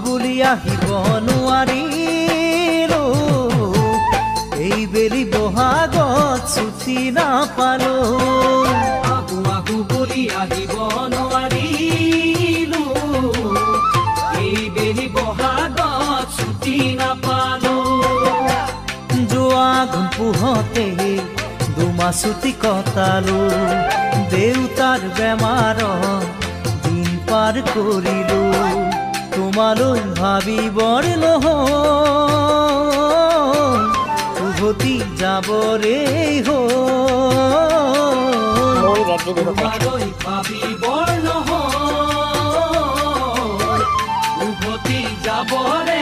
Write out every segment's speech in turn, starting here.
বুলি আহিব নোৱাৰিলো এই বেলি বহাগত ছুটি নাপালো আহু আহু বুলি আহিব নোৱাৰিলো এই বেলি বহাগত ছুটি নাপালো যোৱা ঘুম পোহতে দুমাহ ছুটি কটালো দেউতাৰ বেমাৰত দিন পাৰ কৰিলো তোমালৈ ভাবিবৰ নহয় উভতি যাবৰে তোমালৈ ভাবিবৰ নহয় উভতি যাবৰে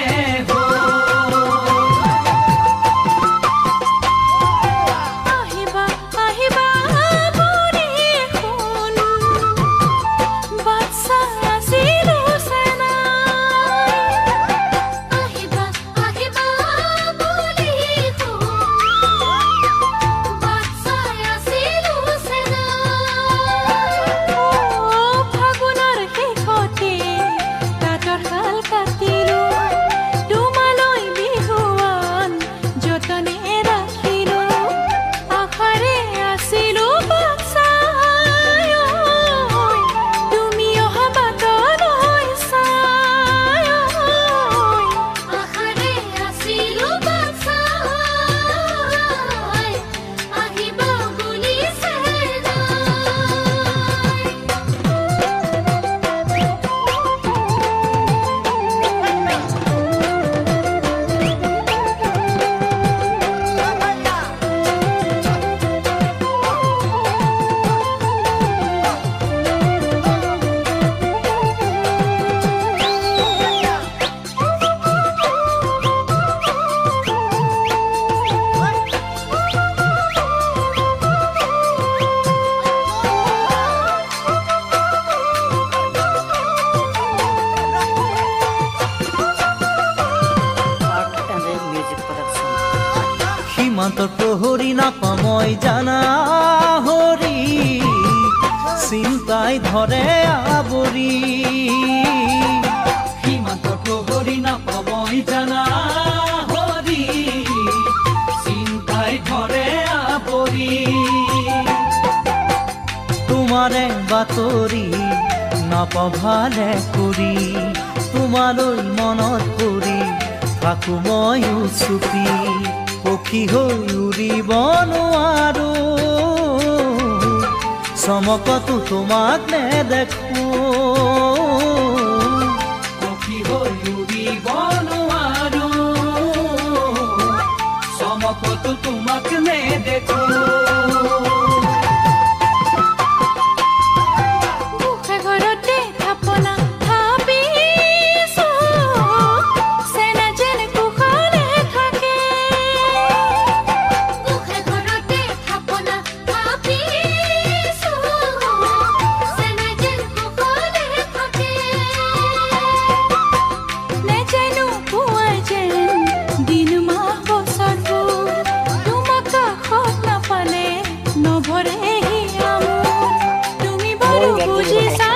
সীমান্তৰ প্ৰহৰী নাপামই জানা হৰি চিন্তাই ধৰে আৱৰি সীমান্তৰ প্ৰহৰী নাপামই জানা হৰি চিন্তাই ধৰে আৱৰি তোমাৰে বাতৰি নাপাওঁ ভালে কৰি তোমালৈ মনত পৰি থাকো ময়ো চুপি পক্ষী হৈ উৰিব নোৱাৰো চমকতো তোমাক নেদেখো পক্ষী হৈ উৰিব নোৱাৰো চমকতো তোমাক নেদেখো বুঝিছা